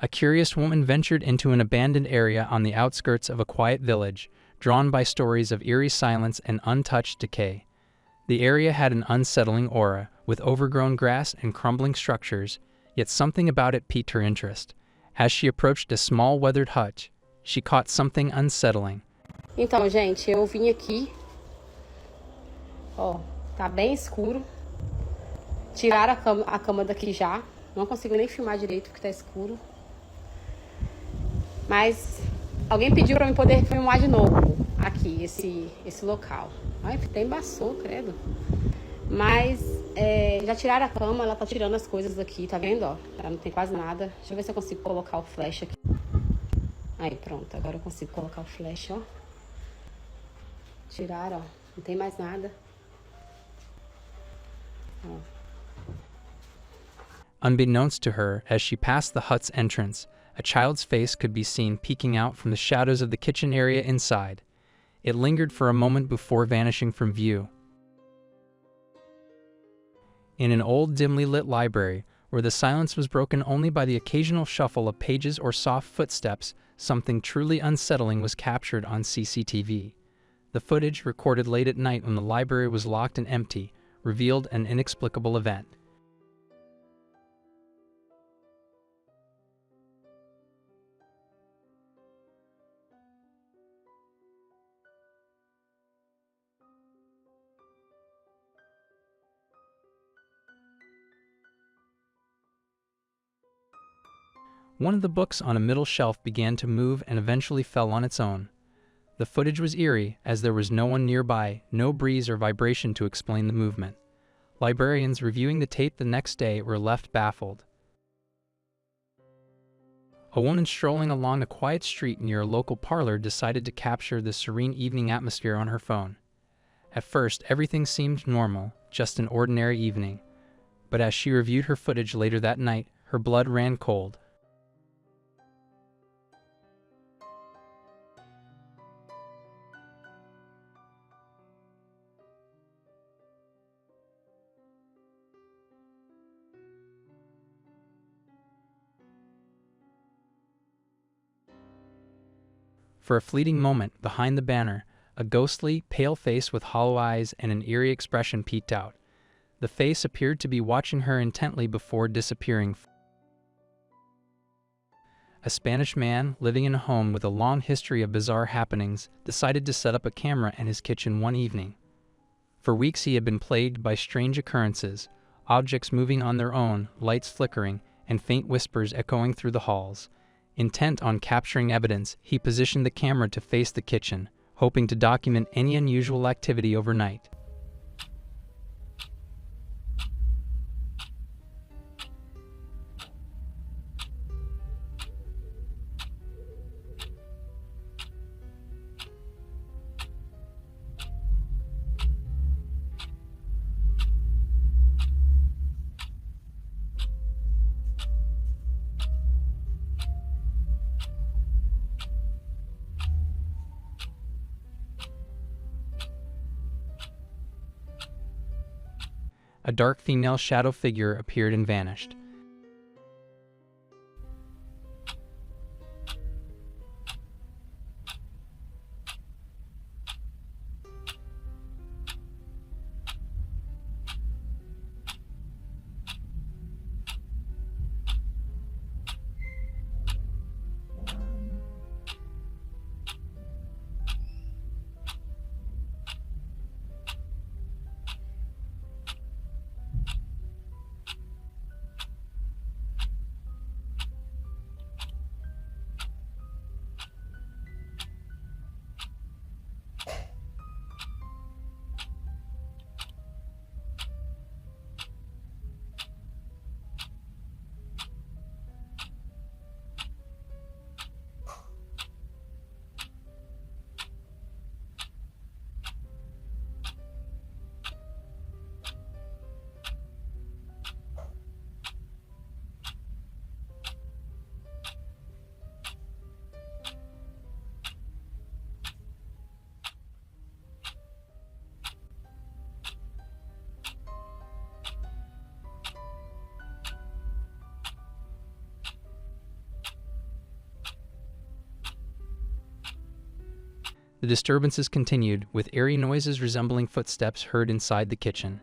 A curious woman ventured into an abandoned area on the outskirts of a quiet village, drawn by stories of eerie silence and untouched decay. The area had an unsettling aura, with overgrown grass and crumbling structures, yet something about it piqued her interest. As she approached a small weathered hut, she caught something unsettling. Então, gente, eu vim aqui. Ó, tá bem escuro. Tiraram a cama daqui já. Não consigo nem filmar direito porque tá escuro. Mas alguém pediu pra mim poder filmar de novo aqui, esse local. Ai, até embaçou, credo. Mas já tiraram a cama, ela tá tirando as coisas daqui, tá vendo, ó? Ela não tem quase nada. Deixa eu ver se eu consigo colocar o flash aqui. Aí, pronto, agora eu consigo colocar o flash, ó. Tiraram, ó. Não tem mais nada. Ó. Unbeknownst to her, as she passed the hut's entrance, a child's face could be seen peeking out from the shadows of the kitchen area inside. It lingered for a moment before vanishing from view. In an old, dimly lit library, where the silence was broken only by the occasional shuffle of pages or soft footsteps, something truly unsettling was captured on CCTV. The footage, recorded late at night when the library was locked and empty, revealed an inexplicable event. One of the books on a middle shelf began to move and eventually fell on its own. The footage was eerie, as there was no one nearby, no breeze or vibration to explain the movement. Librarians reviewing the tape the next day were left baffled. A woman strolling along a quiet street near a local parlor decided to capture the serene evening atmosphere on her phone. At first, everything seemed normal, just an ordinary evening. But as she reviewed her footage later that night, her blood ran cold. For a fleeting moment, behind the banner, a ghostly, pale face with hollow eyes and an eerie expression peeked out. The face appeared to be watching her intently before disappearing. A Spanish man, living in a home with a long history of bizarre happenings, decided to set up a camera in his kitchen one evening. For weeks he had been plagued by strange occurrences, objects moving on their own, lights flickering, and faint whispers echoing through the halls. Intent on capturing evidence, he positioned the camera to face the kitchen, hoping to document any unusual activity overnight. A dark female shadow figure appeared and vanished. The disturbances continued, with eerie noises resembling footsteps heard inside the kitchen.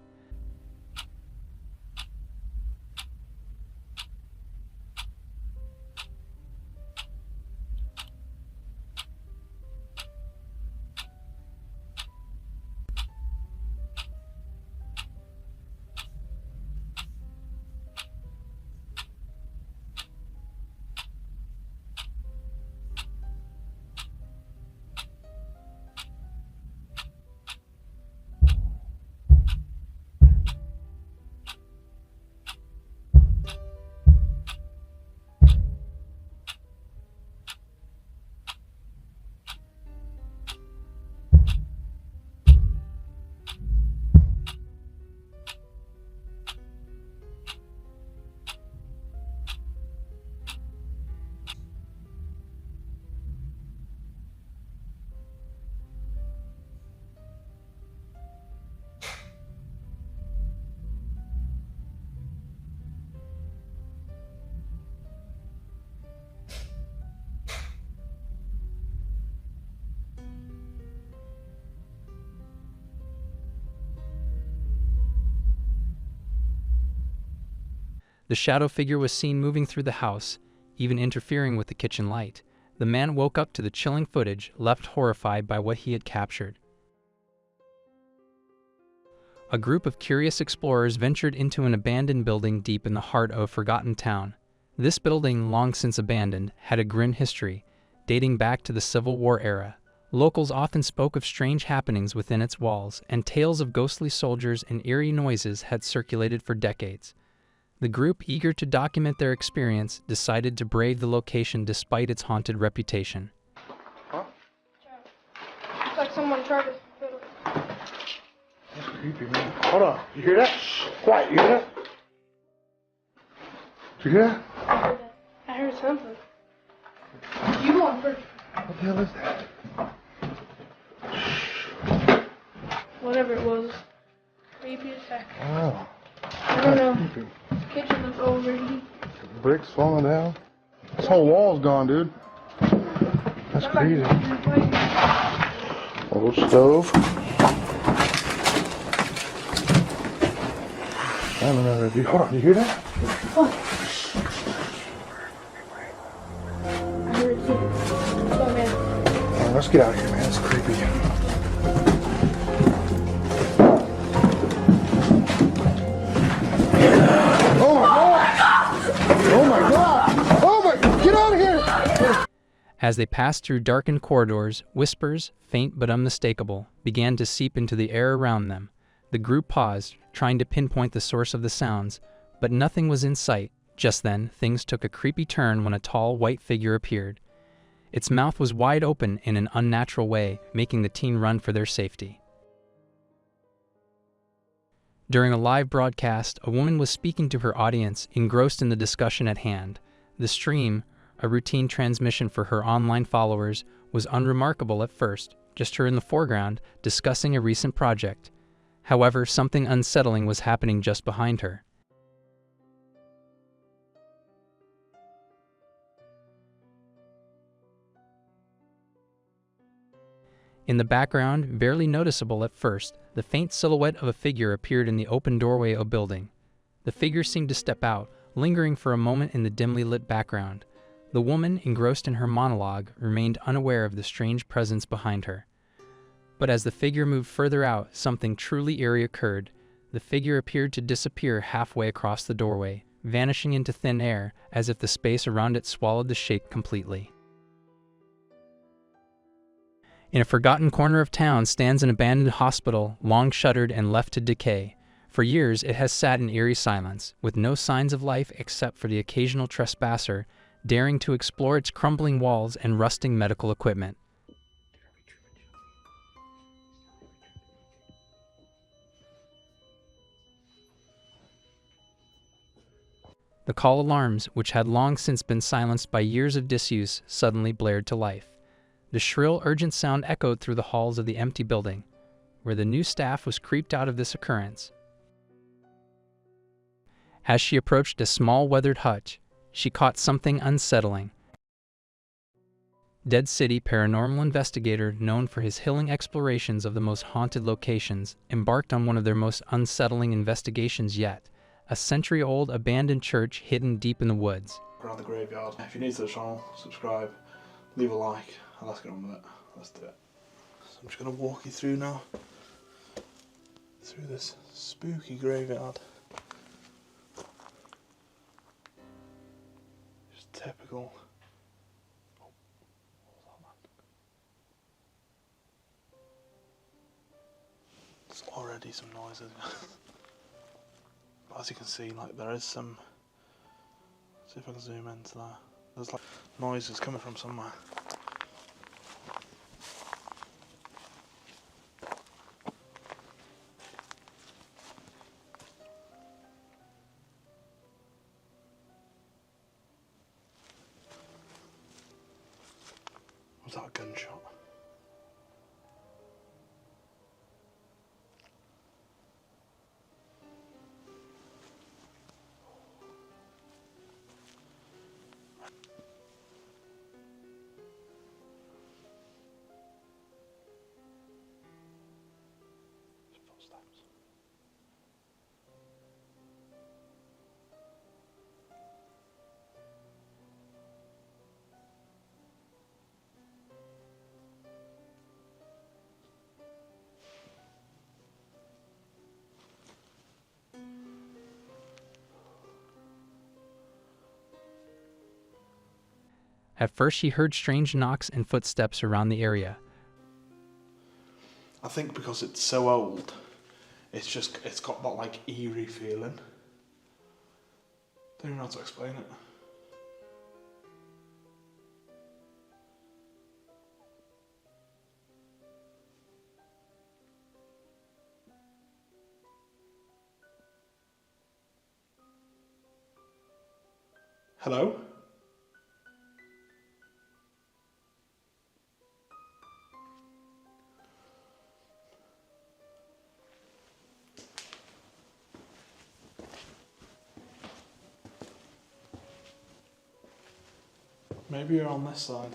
The shadow figure was seen moving through the house, even interfering with the kitchen light. The man woke up to the chilling footage, left horrified by what he had captured. A group of curious explorers ventured into an abandoned building deep in the heart of a forgotten town. This building, long since abandoned, had a grim history, dating back to the Civil War era. Locals often spoke of strange happenings within its walls, and tales of ghostly soldiers and eerie noises had circulated for decades. The group, eager to document their experience, decided to brave the location despite its haunted reputation. Huh? It's like someone tried to fiddle. That's creepy, man. Hold on. You hear that? Shh. Quiet. You hear that? Did you hear that? I heard something. You go on first. What the hell is that? Whatever it was. Creepy as heck. Oh. I don't know. Creepy. This kitchen looks overheated. Bricks falling down. This whole wall's gone, dude. That's crazy. Old stove. I don't know what to do. Hold on, you hear that? What? I heard it too. Let's go, man. Let's get out of here, man. It's creepy. As they passed through darkened corridors, whispers, faint but unmistakable, began to seep into the air around them. The group paused, trying to pinpoint the source of the sounds, but nothing was in sight. Just then, things took a creepy turn when a tall, white figure appeared. Its mouth was wide open in an unnatural way, making the teen run for their safety. During a live broadcast, a woman was speaking to her audience, engrossed in the discussion at hand. The stream, a routine transmission for her online followers, was unremarkable at first, just her in the foreground, discussing a recent project. However, something unsettling was happening just behind her. In the background, barely noticeable at first, the faint silhouette of a figure appeared in the open doorway of a building. The figure seemed to step out, lingering for a moment in the dimly lit background. The woman, engrossed in her monologue, remained unaware of the strange presence behind her. But as the figure moved further out, something truly eerie occurred. The figure appeared to disappear halfway across the doorway, vanishing into thin air, as if the space around it swallowed the shape completely. In a forgotten corner of town stands an abandoned hospital, long shuttered and left to decay. For years, it has sat in eerie silence, with no signs of life except for the occasional trespasser daring to explore its crumbling walls and rusting medical equipment. The call alarms, which had long since been silenced by years of disuse, suddenly blared to life. The shrill, urgent sound echoed through the halls of the empty building, where the new staff was creeped out of this occurrence. As she approached a small, weathered hutch, she caught something unsettling. Dead City paranormal investigator known for his thrilling explorations of the most haunted locations, embarked on one of their most unsettling investigations yet, a century-old abandoned church hidden deep in the woods. Around the graveyard. If you're new to the channel, subscribe, leave a like, and let's get on with it. Let's do it. So I'm just going to walk you through now, through this spooky graveyard. Just typical. Oh, what was that, man? There's already some noises. But as you can see, like, there is some. See if I can zoom into that. There's like noises coming from somewhere. Was that a gunshot? Footsteps. At first she heard strange knocks and footsteps around the area. I think because it's so old, it's got that like eerie feeling. Don't even know how to explain it. Hello? Maybe you're on this side.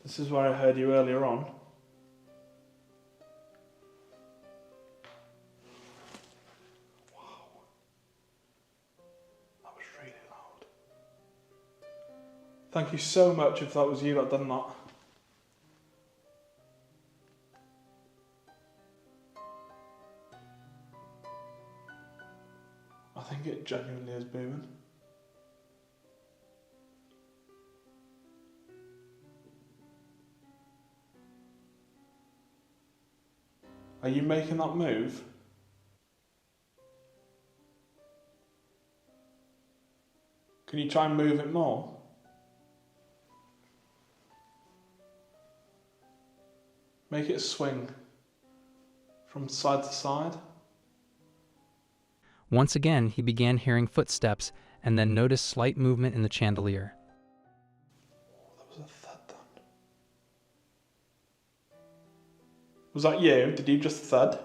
This is where I heard you earlier on. Wow. That was really loud. Thank you so much if that was you that done that. I think it genuinely is booming. Are you making that move? Can you try and move it more? Make it swing from side to side. Once again, he began hearing footsteps and then noticed slight movement in the chandelier. Oh, that was a thud then. Was that you? Did you just thud?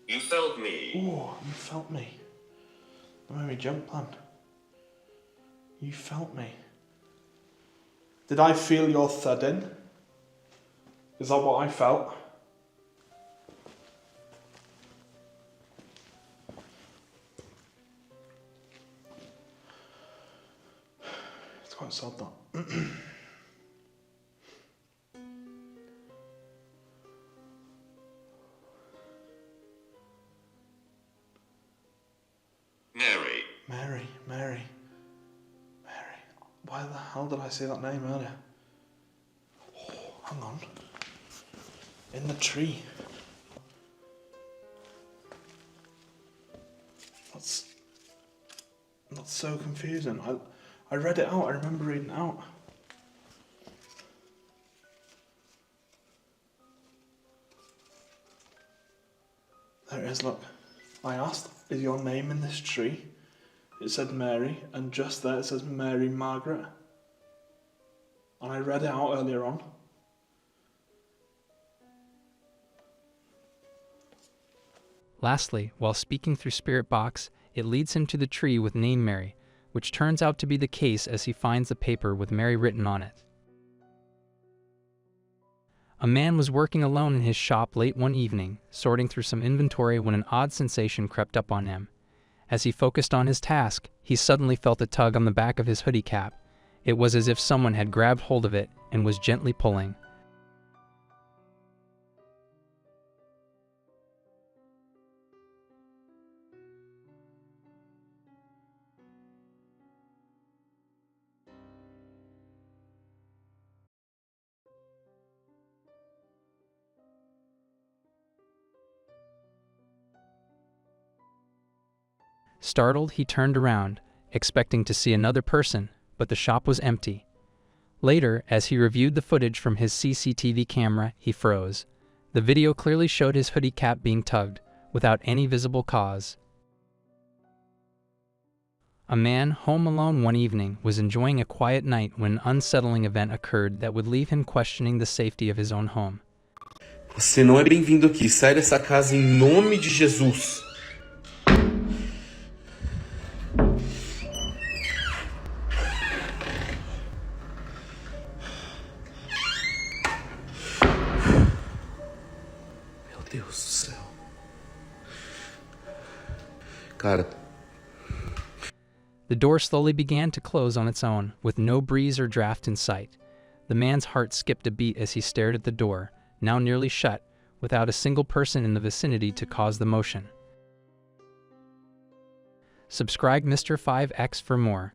You felt me. Oh, you felt me. That made me jump then. You felt me. Did I feel your thudding? Is that what I felt? It's quite sad that. Mary. Why the hell did I say that name earlier? Oh, hang on. In the tree. That's so confusing. I read it out. I remember reading it out. There it is, look. I asked, is your name in this tree? It said Mary, and just there it says Mary Margaret. And I read it out earlier on. Lastly, while speaking through Spirit Box, it leads him to the tree with name Mary, which turns out to be the case as he finds the paper with Mary written on it. A man was working alone in his shop late one evening, sorting through some inventory when an odd sensation crept up on him. As he focused on his task, he suddenly felt a tug on the back of his hoodie cap. It was as if someone had grabbed hold of it and was gently pulling. Startled, he turned around, expecting to see another person, but the shop was empty. Later, as he reviewed the footage from his CCTV camera, he froze. The video clearly showed his hoodie cap being tugged, without any visible cause. A man, home alone one evening, was enjoying a quiet night when an unsettling event occurred that would leave him questioning the safety of his own home. Você não é bem-vindo aqui. Sai dessa casa em nome de Jesus. Meu Deus do céu. Cara. The door slowly began to close on its own, with no breeze or draft in sight. The man's heart skipped a beat as he stared at the door, now nearly shut, without a single person in the vicinity to cause the motion. Subscribe Mr. 5X for more.